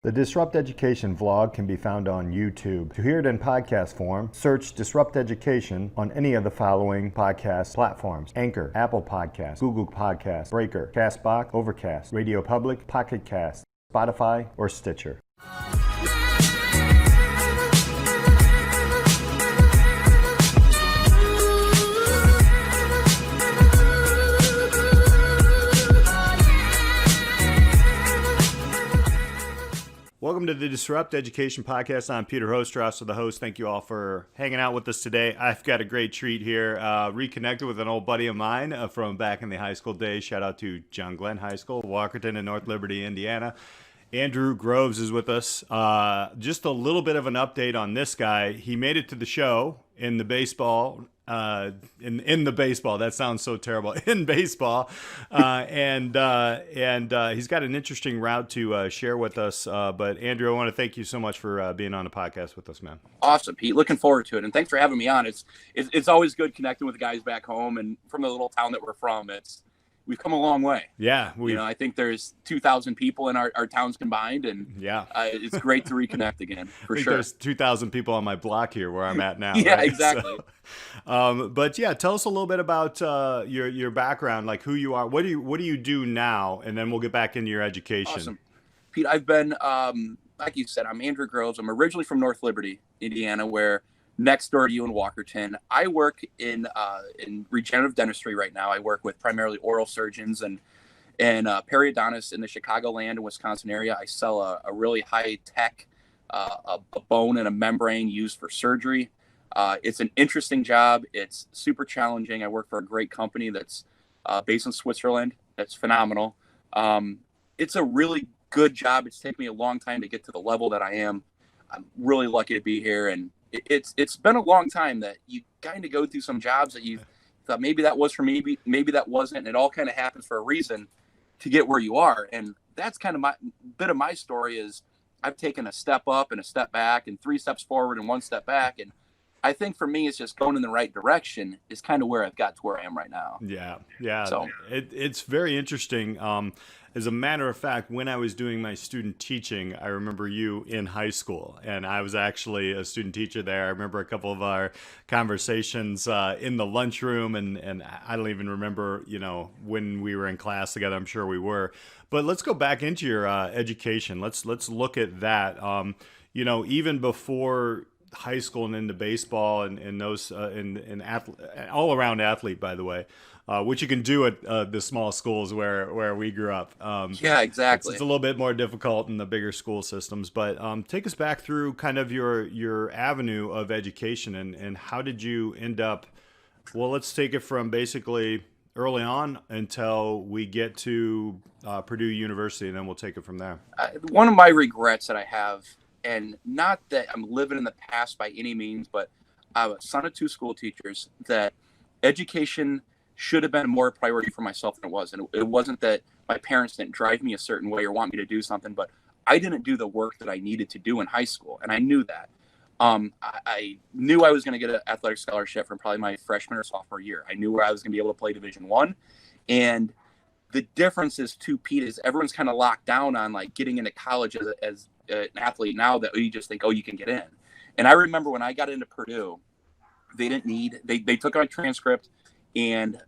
The Disrupt Education vlog can be found on YouTube. To hear it in podcast form, search Disrupt Education on any of the following podcast platforms: Anchor, Apple Podcasts, Google Podcasts, Breaker, Castbox, Overcast, Radio Public, Pocket Cast, Spotify, or Stitcher. Welcome to the Disrupt Education Podcast. I'm Peter Hostrawser, the host. Thank you all for hanging out with us today. I've got a great treat here. Reconnected with an old buddy of mine from back in the high school days. Shout out to John Glenn High School, Walkerton in North Liberty, Indiana. Andrew Groves is with us. Just a little bit of an update on this guy. He made it to the show in the baseball. In the baseball, that sounds so terrible. In baseball, and he's got an interesting route to share with us. But Andrew, I want to thank you so much for being on the podcast with us, man. Awesome, Pete. Looking forward to it, and thanks for having me on. It's always good connecting with the guys back home and from the little town that we're from. We've come a long way. Yeah, I think there's 2,000 people in our towns combined, and it's great to reconnect again for sure. There's 2,000 people on my block here where I'm at now. Yeah, right? exactly. But yeah, tell us a little bit about your background, like who you are. What do you do now, and then we'll get back into your education. Awesome, Pete. I've been like you said, I'm Andrew Groves. I'm originally from North Liberty, Indiana, where next door to you in Walkerton. I work in regenerative dentistry right now. I work with primarily oral surgeons and periodontists in the Chicagoland and Wisconsin area. I sell a really high tech a bone and a membrane used for surgery. It's an interesting job. It's super challenging. I work for a great company that's based in Switzerland. That's phenomenal. It's a really good job. It's taken me a long time to get to the level that I am. I'm really lucky to be here, and it's been a long time that you kind of go through some jobs that you thought maybe that was for me, maybe that wasn't, and it all kind of happens for a reason to get where you are. And that's kind of my story is I've taken a step up and a step back and 3 steps forward and 1 step back. And I think for me, it's just going in the right direction is kind of where I've got to where I am right now. Yeah. So it's very interesting. As a matter of fact, when I was doing my student teaching, I remember you in high school, and I was actually a student teacher there. I remember a couple of our conversations in the lunchroom, and I don't even remember, when we were in class together. I'm sure we were. But let's go back into your education. Let's look at that. Even before high school and into baseball and those all around athlete, by the way. Which you can do at the small schools where we grew up. Yeah, exactly. It's a little bit more difficult in the bigger school systems. But take us back through kind of your avenue of education and how did you end up? Well, let's take it from basically early on until we get to Purdue University, and then we'll take it from there. One of my regrets that I have, and not that I'm living in the past by any means, but I'm a son of 2 school teachers, that education should have been more a priority for myself than it was. And it wasn't that my parents didn't drive me a certain way or want me to do something, but I didn't do the work that I needed to do in high school. And I knew that. I knew I was going to get an athletic scholarship from probably my freshman or sophomore year. I knew where I was going to be able to play Division I. And the difference is too, Pete, is everyone's kind of locked down on like getting into college as an athlete now that you just think, oh, you can get in. And I remember when I got into Purdue, they took my transcript and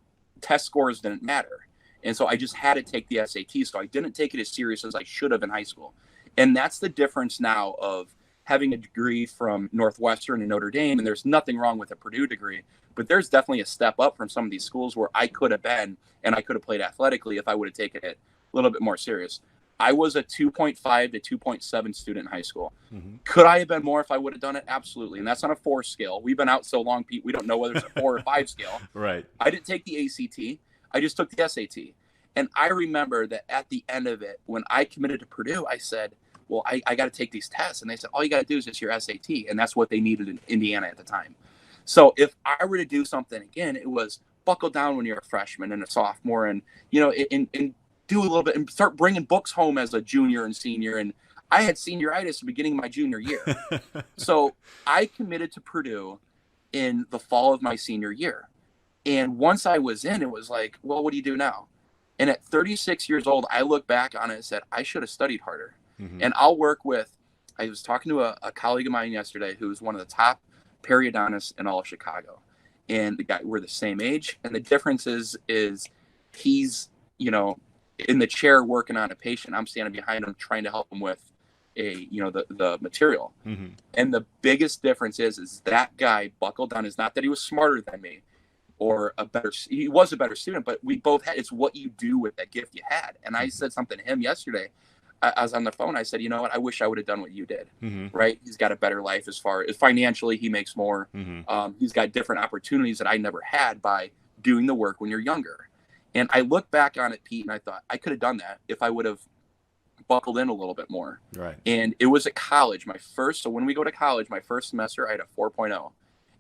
test scores didn't matter. And so I just had to take the SAT. So I didn't take it as serious as I should have in high school. And that's the difference now of having a degree from Northwestern and Notre Dame. And there's nothing wrong with a Purdue degree, but there's definitely a step up from some of these schools where I could have been, and I could have played athletically if I would have taken it a little bit more serious. I was a 2.5 to 2.7 student in high school. Mm-hmm. Could I have been more if I would have done it? Absolutely. And that's on a 4 scale. We've been out so long, Pete, we don't know whether it's a 4 or 5 scale. Right. I didn't take the ACT. I just took the SAT. And I remember that at the end of it, when I committed to Purdue, I said, well, I got to take these tests. And they said, all you got to do is just your SAT. And that's what they needed in Indiana at the time. So if I were to do something again, it was buckle down when you're a freshman and a sophomore and, and do a little bit and start bringing books home as a junior and senior. And I had senioritis at the beginning of my junior year. So I committed to Purdue in the fall of my senior year. And once I was in, it was like, well, what do you do now? And at 36 years old, I look back on it and said, I should have studied harder. Mm-hmm. And I was talking to a colleague of mine yesterday who is one of the top periodontists in all of Chicago. And the guy, we're the same age. And the difference is he's, in the chair working on a patient. I'm standing behind him trying to help him with the material. Mm-hmm. And the biggest difference is that guy buckled down. Is not that he was smarter than me or he was a better student, but we both had, it's what you do with that gift you had. And I said something to him yesterday. I was on the phone. I said, you know what? I wish I would have done what you did. Mm-hmm. Right. He's got a better life as far as financially, he makes more. Mm-hmm. He's got different opportunities that I never had by doing the work when you're younger. And I look back on it, Pete, and I thought I could have done that if I would have buckled in a little bit more. Right. And it was at college, so when we go to college, my first semester, I had a 4.0.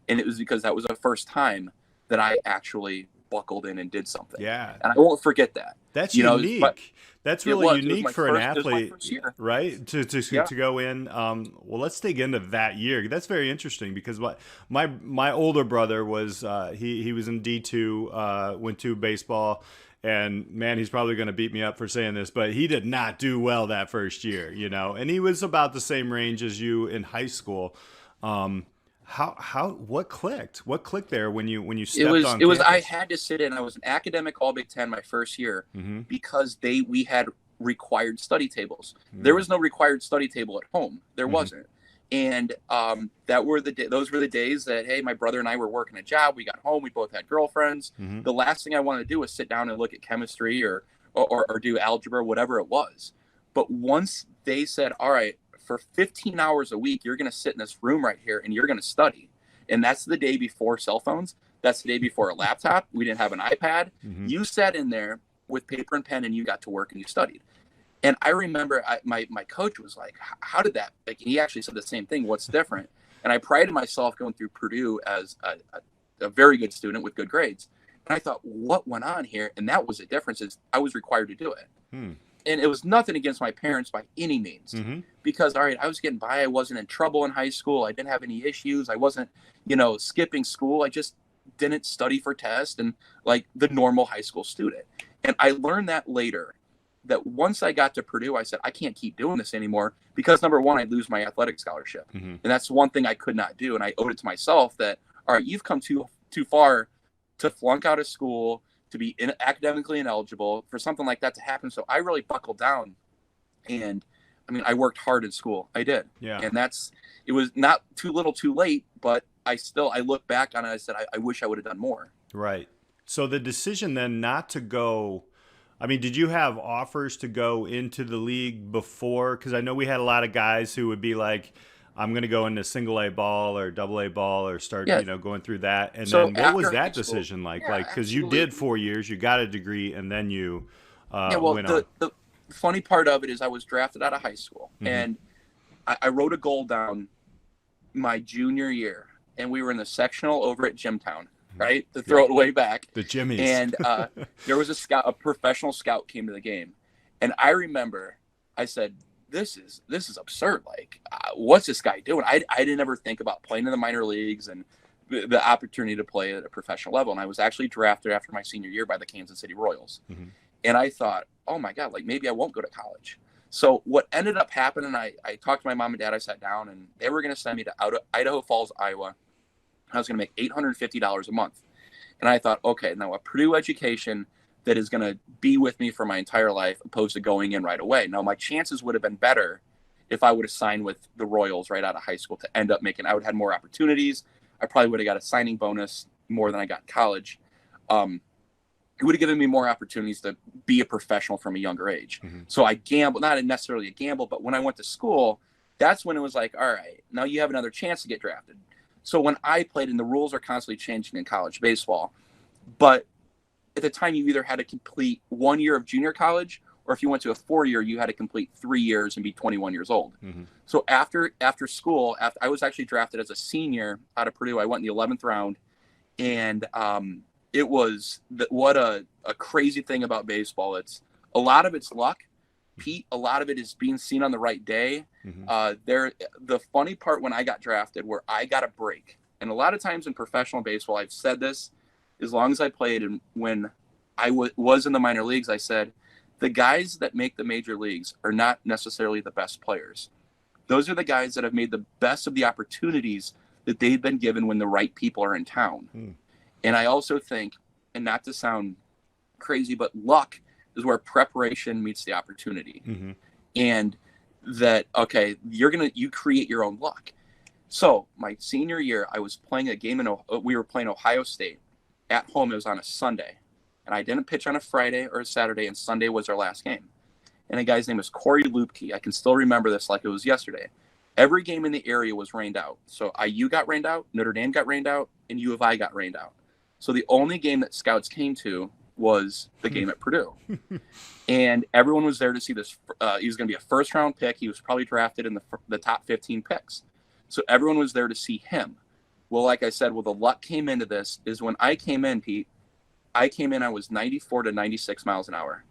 And it was because that was the first time that I actually buckled in and did something. Yeah. And I won't forget that. That's unique. That's really unique for an athlete, right? To go in. Well, let's dig into that year. That's very interesting because my older brother was he was in D2, went to baseball, and man, he's probably going to beat me up for saying this, but he did not do well that first year, and he was about the same range as you in high school. What clicked? What clicked there when you stepped on campus? It was I had to sit in. I was an academic All Big Ten my first year because we had required study tables. Mm-hmm. There was no required study table at home. There wasn't. And those were the days that, hey, my brother and I were working a job. We got home. We both had girlfriends. Mm-hmm. The last thing I wanted to do was sit down and look at chemistry or do algebra, whatever it was. But once they said, all right, for 15 hours a week, you're going to sit in this room right here and you're going to study. And that's the day before cell phones. That's the day before a laptop. We didn't have an iPad. Mm-hmm. You sat in there with paper and pen and you got to work and you studied. And I remember my coach was like, how did that, and he actually said the same thing. What's different? And I prided myself going through Purdue as a very good student with good grades. And I thought, what went on here? And that was the difference, is I was required to do it. And it was nothing against my parents by any means, because, all right, I was getting by. I wasn't in trouble in high school. I didn't have any issues. I wasn't, skipping school. I just didn't study for tests and like the normal high school student. And I learned that later, that once I got to Purdue, I said, I can't keep doing this anymore because, number one, I'd lose my athletic scholarship. And that's one thing I could not do. And I owed it to myself that, all right, you've come too far to flunk out of school, to be academically ineligible, for something like that to happen. So I really buckled down. And I mean, I worked hard in school. I did. Yeah. And it was not too little too late, but I look back on it. I said, I wish I would have done more. Right. So the decision then not to go, I mean, did you have offers to go into the league before? Because I know we had a lot of guys who would be like, I'm going to go into single A ball or double A ball or start, going through that. And so then what was that decision like? Yeah, because you did 4 years, you got a degree, and then you went on. The funny part of it is I was drafted out of high school, and I wrote a goal down my junior year, and we were in the sectional over at Jimtown, right? To throw it way back. The Jimmies. And there was a professional scout came to the game. And I remember I said, this is absurd. Like, what's this guy doing? I didn't ever think about playing in the minor leagues and the opportunity to play at a professional level. And I was actually drafted after my senior year by the Kansas City Royals. And I thought, oh my God, like maybe I won't go to college. So what ended up happening, I talked to my mom and dad, I sat down, and they were going to send me to Idaho Falls, Iowa. I was going to make $850 a month. And I thought, okay, now a Purdue education that is going to be with me for my entire life, opposed to going in right away. Now, my chances would have been better if I would have signed with the Royals right out of high school to end up I would have had more opportunities. I probably would have got a signing bonus more than I got in college. It would have given me more opportunities to be a professional from a younger age. So I gambled, not necessarily a gamble, but when I went to school, that's when it was like, all right, now you have another chance to get drafted. So when I played, and the rules are constantly changing in college baseball, but at the time you either had to complete 1 year of junior college, or if you went to a 4-year, you had to complete 3 years and be 21 years old. So after school, I was actually drafted as a senior out of Purdue. I went in the 11th round, and it was what a crazy thing about baseball. A lot of it's luck, Pete. A lot of it is being seen on the right day. The funny part when I got drafted, where I got a break, and a lot of times in professional baseball, I've said this, as long as I played and when I was in the minor leagues, I said the guys that make the major leagues are not necessarily the best players. Those are the guys that have made the best of the opportunities that they've been given when the right people are in town. And I also think, and not to sound crazy, but luck is where preparation meets the opportunity. And that, okay, you create your own luck. So my senior year, I was playing a game we were playing Ohio State at home. It was on a Sunday, and I didn't pitch on a Friday or a Saturday, and Sunday was our last game. And a guy's name was Corey Lupke. I can still remember this like it was yesterday. Every game in the area was rained out. So IU got rained out, Notre Dame got rained out, and U of I got rained out. So the only game that scouts came to was the game at Purdue. And everyone was there to see this. He was going to be a first-round pick. He was probably drafted in the top 15 picks. So everyone was there to see him. Well, like I said, the luck came into this is when I came in, Pete, I was 94 to 96 miles an hour.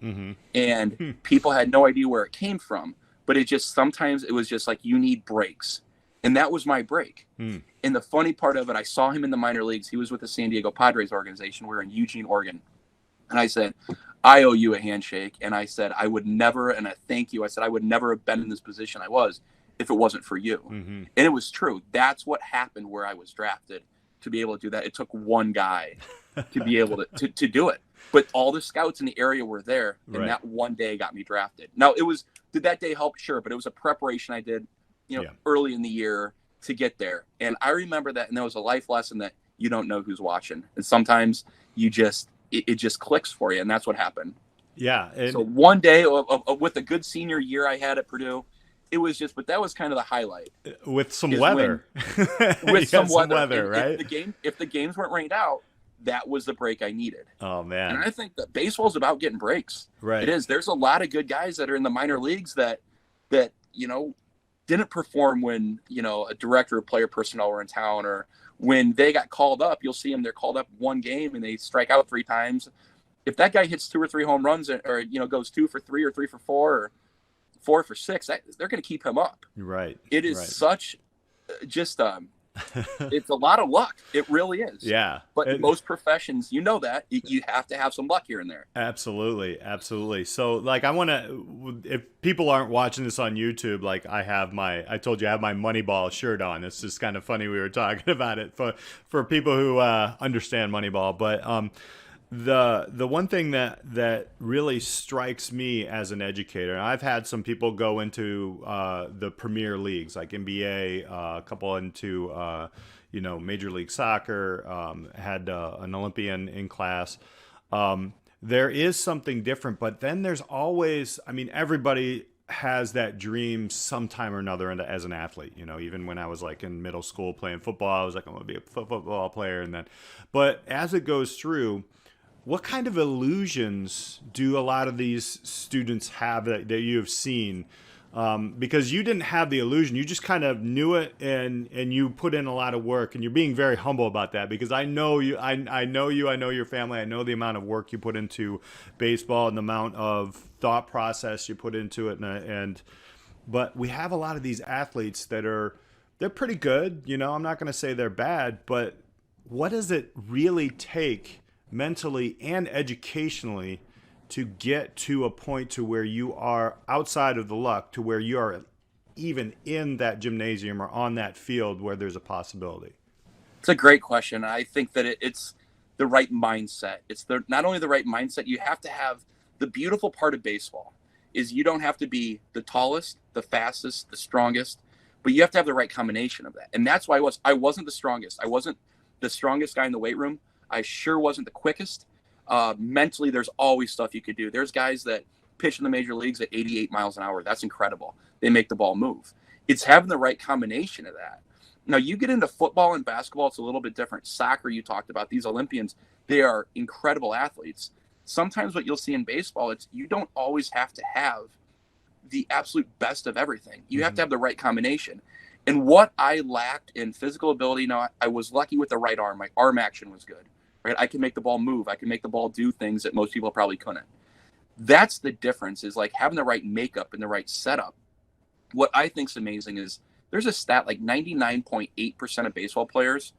And people had no idea where it came from. But sometimes it was just like, you need breaks. And that was my break. And the funny part of it, I saw him in the minor leagues. He was with the San Diego Padres organization. We're in Eugene, Oregon. And I said, I owe you a handshake. And I said, I would never, and I thank you. I said, I would never have been in this position I was if it wasn't for you. And it was true. That's what happened where I was drafted, to be able to do that. It took one guy to be able to do it. But all the scouts in the area were there, and that one day got me drafted. Now, did that day help? Sure, but it was a preparation I did, early in the year to get there. And I remember that, and that was a life lesson that you don't know who's watching. And sometimes it just clicks for you, and that's what happened. Yeah. So one day with a good senior year I had at Purdue, it was but that was kind of the highlight. With some weather. With some weather, right? If the games weren't rained out, that was the break I needed. Oh, man. And I think that baseball is about getting breaks. Right. It is. There's a lot of good guys that are in the minor leagues that didn't perform when, a director of player personnel were in town, or when they got called up. You'll see them, they're called up one game and they strike out 3 times. If that guy hits 2 or 3 home runs, or goes 2 for 3 or 3 for 4 or 4 for 6, they're going to keep him up. Right. It is such it's a lot of luck. It really is. Yeah. But most professions, that you have to have some luck here and there. Absolutely. Absolutely. So like, if people aren't watching this on YouTube, like I told you I have my Moneyball shirt on. It's just kind of funny. We were talking about it for people who understand Moneyball, but, the one thing that really strikes me as an educator, and I've had some people go into the premier leagues like NBA, a couple into Major League Soccer, had an Olympian in class. There is something different, but then there's always, everybody has that dream sometime or another as an athlete. Even when I was like in middle school playing football, I was like, I'm gonna be a football player, but as it goes through, what kind of illusions do a lot of these students have that you have seen? Because you didn't have the illusion, you just kind of knew it, and you put in a lot of work, and you're being very humble about that, because I know you, I know you, I know your family, I know the amount of work you put into baseball and the amount of thought process you put into it, but we have a lot of these athletes they're pretty good, I'm not going to say they're bad, but what does it really take mentally and educationally to get to a point to where you are outside of the luck, to where you are even in that gymnasium or on that field where there's a possibility? It's a great question. I think that it's the right mindset. It's not only the right mindset, you have to have the beautiful part of baseball is you don't have to be the tallest, the fastest, the strongest, but you have to have the right combination of that. And that's why I wasn't the strongest. I wasn't the strongest guy in the weight room. I sure wasn't the quickest. Mentally, there's always stuff you could do. There's guys that pitch in the major leagues at 88 miles an hour. That's incredible. They make the ball move. It's having the right combination of that. Now, you get into football and basketball, it's a little bit different. Soccer, you talked about. These Olympians, they are incredible athletes. Sometimes what you'll see in baseball, you don't always have to have the absolute best of everything. You have to have the right combination. And what I lacked in physical ability, I was lucky with the right arm. My arm action was good. Right? I can make the ball move. I can make the ball do things that most people probably couldn't. That's the difference, is like having the right makeup and the right setup. What I think is amazing is there's a stat like 99.8% of baseball players,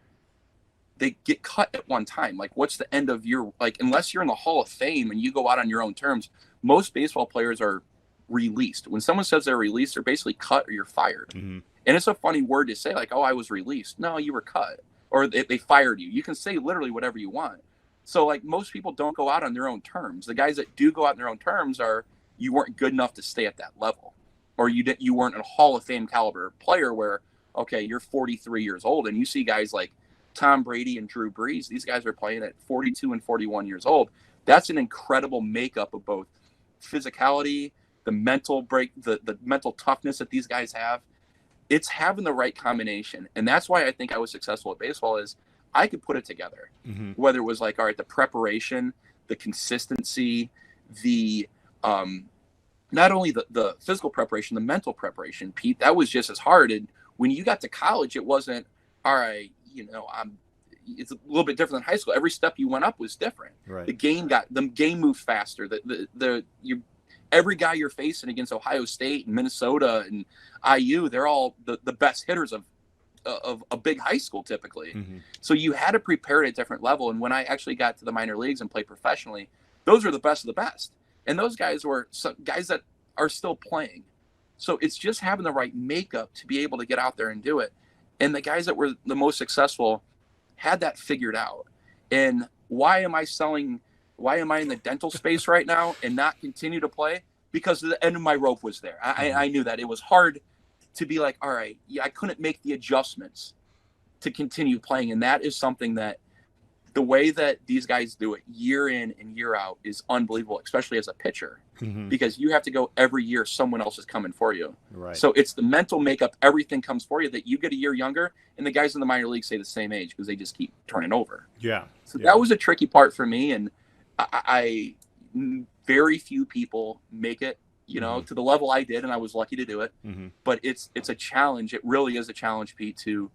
they get cut at one time. Like, what's the end of your, unless you're in the Hall of Fame and you go out on your own terms, most baseball players are released. When someone says they're released, they're basically cut or you're fired. Mm-hmm. And it's a funny word to say, like, oh, I was released. No, you were cut, or they fired you. You can say literally whatever you want. So, like, most people don't go out on their own terms. The guys that do go out on their own terms are, you weren't good enough to stay at that level, or you weren't a Hall of Fame caliber player where, okay, you're 43 years old, and you see guys like Tom Brady and Drew Brees. These guys are playing at 42 and 41 years old. That's an incredible makeup of both physicality, the mental the mental toughness that these guys have. It's having the right combination. And that's why I think I was successful at baseball, is I could put it together. Mm-hmm. Whether it was like, all right, the preparation, the consistency, the not only the physical preparation, the mental preparation, Pete, that was just as hard. And when you got to college, it wasn't, all right, it's a little bit different than high school. Every step you went up was different. Right. The game moved faster. Every guy you're facing against Ohio State and Minnesota and IU, they're all the best hitters of a big high school typically. Mm-hmm. So you had to prepare at a different level. And when I actually got to the minor leagues and played professionally, those are the best of the best. And those guys were guys that are still playing. So it's just having the right makeup to be able to get out there and do it. And the guys that were the most successful had that figured out. And why am I in the dental space right now and not continue to play? Because the end of my rope was there. I knew that it was hard to be like, all right, I couldn't make the adjustments to continue playing. And that is something that the way that these guys do it year in and year out is unbelievable, especially as a pitcher, because you have to go every year. Someone else is coming for you. Right. So it's the mental makeup. Everything comes for you, that you get a year younger, and the guys in the minor league stay the same age because they just keep turning over. Yeah. So that was a tricky part for me. And I very few people make it, to the level I did, and I was lucky to do it. Mm-hmm. But it's a challenge. It really is a challenge, Pete, to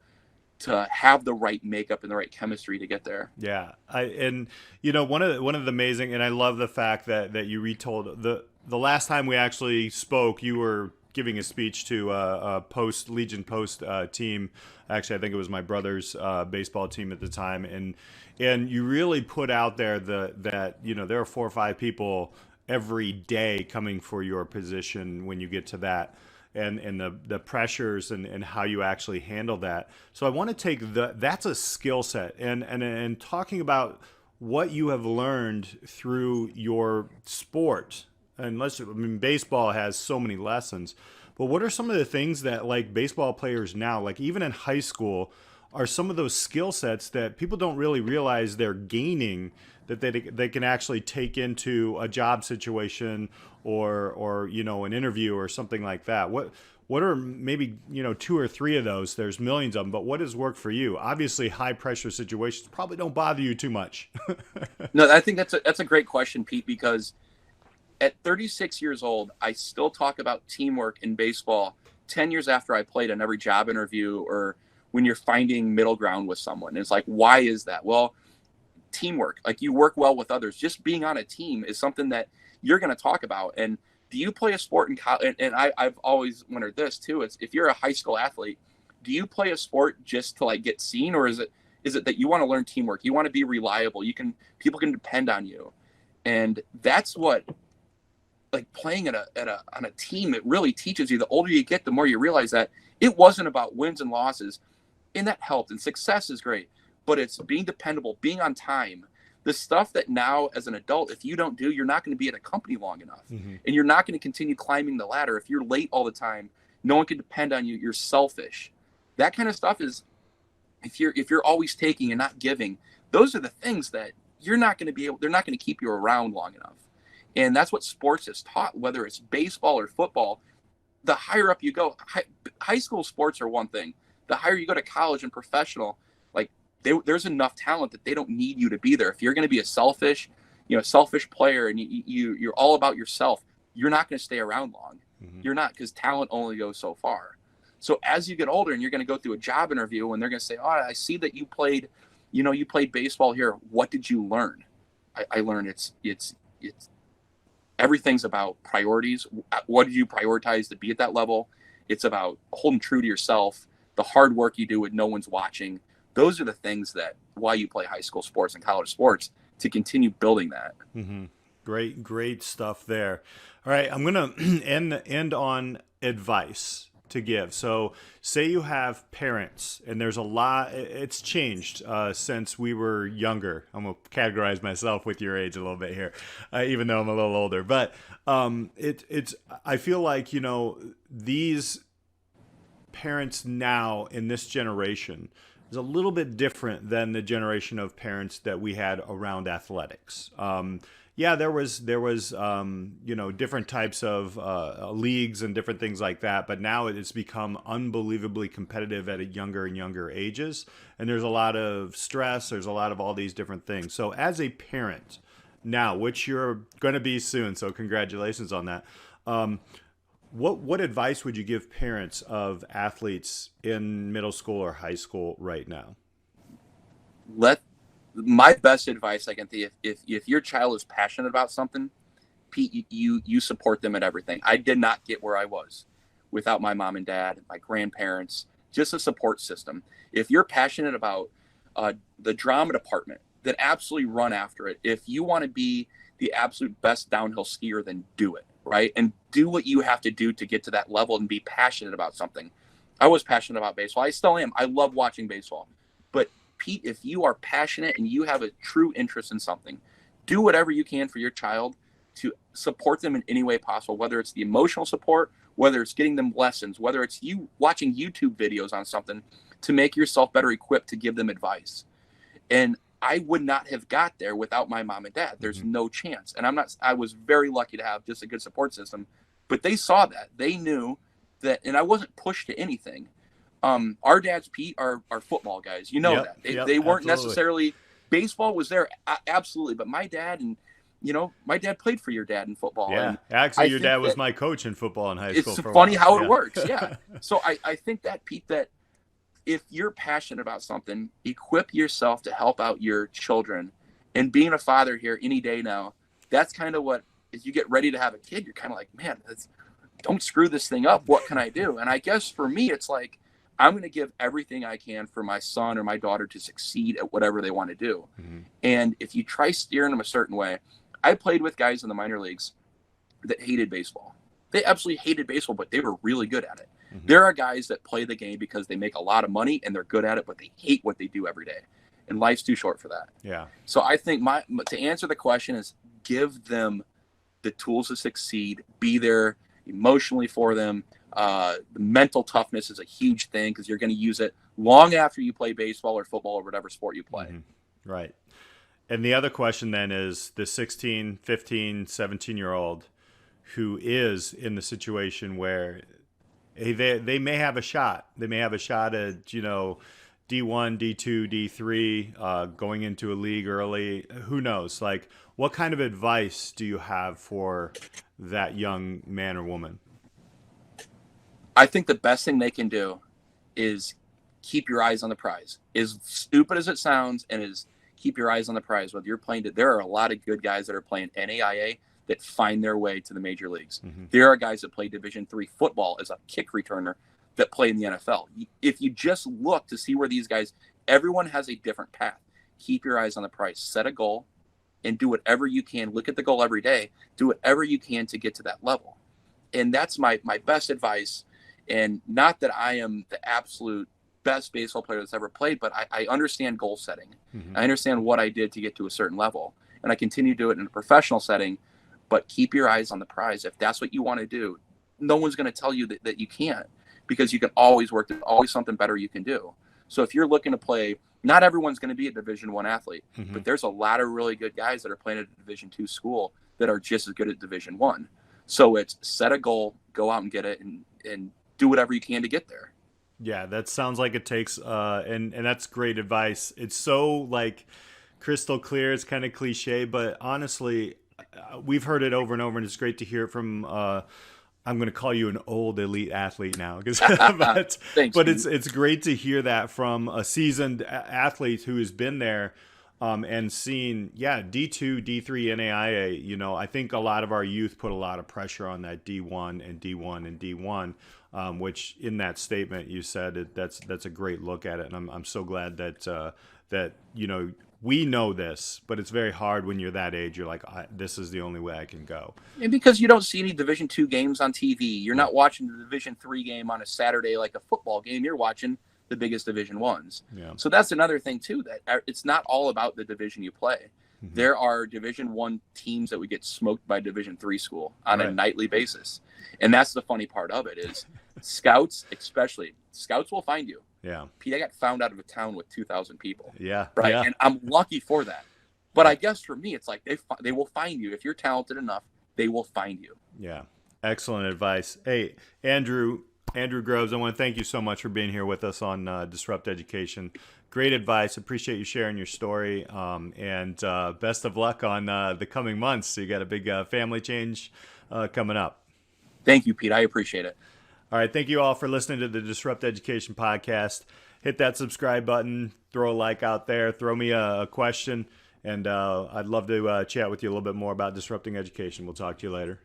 have the right makeup and the right chemistry to get there. Yeah. One of the amazing, and I love the fact that you retold the last time we actually spoke, you were giving a speech to a Legion Post team. Actually, I think it was my brother's baseball team at the time. And you really put out there that there are 4 or 5 people every day coming for your position when you get to that, and the pressures and how you actually handle that. So I want to take that's a skill set, and talking about what you have learned through your sport. And baseball has so many lessons, but what are some of the things that, like, baseball players now, like even in high school, are some of those skill sets that people don't really realize they're gaining, that they can actually take into a job situation or an interview or something like that? What are maybe 2 or 3 of those? There's millions of them, but what has worked for you? Obviously, high pressure situations probably don't bother you too much. No, I think that's a great question, Pete, because at 36 years old, I still talk about teamwork in baseball 10 years after I played in every job interview, or when you're finding middle ground with someone. And it's like, why is that? Well, teamwork, like, you work well with others. Just being on a team is something that you're going to talk about. And do you play a sport in college? And I've always wondered this too. It's, if you're a high school athlete, do you play a sport just to, like, get seen, or is it that you want to learn teamwork? You want to be reliable. People can depend on you. And that's what, like, playing on a team, it really teaches you. The older you get, the more you realize that it wasn't about wins and losses, and that helped, and success is great, but it's being dependable, being on time. The stuff that now as an adult, if you don't do, you're not going to be at a company long enough. Mm-hmm. And you're not going to continue climbing the ladder. If you're late all the time, no one can depend on you. You're selfish. That kind of stuff is, if you're always taking and not giving, those are the things that they're not going to keep you around long enough. And that's what sports has taught, whether it's baseball or football. The higher up you go, high school sports are one thing. The higher you go to college and professional, like, there's enough talent that they don't need you to be there. If you're going to be a selfish player, and you're all about yourself, you're not going to stay around long. Mm-hmm. You're not, because talent only goes so far. So as you get older and you're going to go through a job interview, and they're going to say, "Oh, I see that you played baseball here. What did you learn?" I learned it's everything's about priorities. What did you prioritize to be at that level? It's about holding true to yourself, the hard work you do when no one's watching. Those are the things that why you play high school sports and college sports, to continue building that. Mm-hmm. Great stuff there. All right, I'm gonna end on advice to give. So, say you have parents, and there's a lot. It's changed since we were younger. I'm gonna categorize myself with your age a little bit here, even though I'm a little older. But it's. I feel like these parents now in this generation is a little bit different than the generation of parents that we had around athletics. Yeah, there was different types of leagues and different things like that, but now it's become unbelievably competitive at a younger and younger ages, and there's a lot of stress. There's a lot of all these different things. So as a parent now, which you're going to be soon, so congratulations on that. What advice would you give parents of athletes in middle school or high school right now? My best advice I can think, if your child is passionate about something, Pete, you support them at everything. I did not get where I was without my mom and dad, my grandparents, just a support system. If you're passionate about the drama department, then absolutely run after it. If you want to be the absolute best downhill skier, then do it, right? And do what you have to do to get to that level and be passionate about something. I was passionate about baseball. I still am. I love watching baseball. But Pete, if you are passionate and you have a true interest in something, do whatever you can for your child to support them in any way possible, whether it's the emotional support, whether it's getting them lessons, whether it's you watching YouTube videos on something to make yourself better equipped to give them advice. And I would not have got there without my mom and dad. There's no chance. And I was very lucky to have just a good support system, but they saw that. They knew that, and I wasn't pushed to anything. Our dads, Pete, are football guys. You know that. They weren't necessarily, baseball was there, absolutely. But my dad my dad played for your dad in football. Yeah, and actually, your dad was my coach in football in high school. It's funny how it works, yeah. So I think that, Pete, that if you're passionate about something, equip yourself to help out your children. And being a father here any day now, that's kind of what, if you get ready to have a kid, you're kind of like, man, don't screw this thing up. What can I do? And I guess for me, it's like, I'm going to give everything I can for my son or my daughter to succeed at whatever they want to do. And if you try steering them a certain way, I played with guys in the minor leagues that hated baseball. They absolutely hated baseball, but they were really good at it. There are guys that play the game because they make a lot of money and they're good at it, but they hate what they do every day. And life's too short for that. Yeah. So I think to answer the question is give them the tools to succeed, be there emotionally for them. The mental toughness is a huge thing because you're going to use it long after you play baseball or football or whatever sport you play. Right. And the other question then is the 16, 15, 17-year-old who is in the situation where they may have a shot. They may have a shot at, D1, D2, D3, going into a league early. Who knows? Like, what kind of advice do you have for that young man or woman? I think the best thing they can do is keep your eyes on the prize. As stupid as it sounds, and keep your eyes on the prize. Whether you're playing, there are a lot of good guys that are playing NAIA that find their way to the major leagues. There are guys that play Division III football as a kick returner that play in the NFL. If you just look to see where these guys, everyone has a different path. Keep your eyes on the prize. Set a goal and do whatever you can. Look at the goal every day. Do whatever you can to get to that level. And that's my best advice. And not that I am the absolute best baseball player that's ever played, but I understand goal setting. I understand what I did to get to a certain level. And I continue to do it in a professional setting. But keep your eyes on the prize. If that's what you want to do, no one's going to tell you that you can't, because you can always work. There's always something better you can do. So if you're looking to play, not everyone's going to be a Division I athlete, but there's a lot of really good guys that are playing at a Division II school that are just as good at Division I. So it's set a goal, go out and get it, and do whatever you can to get there. Yeah, that sounds like it takes, and that's great advice. It's so like crystal clear. It's kind of cliche, but honestly, we've heard it over and over, and it's great to hear it from. I'm going to call you an old elite athlete now, because Thanks, but it's great to hear that from a seasoned athlete who has been there and seen, D2, D3, NAIA. I think a lot of our youth put a lot of pressure on that D1 and D1 and D1, which in that statement you said that's a great look at it, and I'm so glad that we know this, but it's very hard when you're that age. You're like, this is the only way I can go. And because you don't see any Division II games on TV, you're not watching the Division III game on a Saturday like a football game. You're watching the biggest Division I's. Yeah. So that's another thing too, that it's not all about the division you play. Mm-hmm. There are Division I teams that would get smoked by Division III school on a nightly basis, and that's the funny part of it is scouts, especially scouts, will find you. Yeah. Pete, I got found out of a town with 2,000 people. Yeah. Right. Yeah. And I'm lucky for that. But I guess for me, it's like they will find you. If you're talented enough, they will find you. Yeah. Excellent advice. Hey, Andrew Groves, I want to thank you so much for being here with us on Disrupt Education. Great advice. Appreciate you sharing your story. And best of luck on the coming months. So you got a big family change coming up. Thank you, Pete. I appreciate it. All right. Thank you all for listening to the Disrupt Education podcast. Hit that subscribe button. Throw a like out there. Throw me a question. And I'd love to chat with you a little bit more about disrupting education. We'll talk to you later.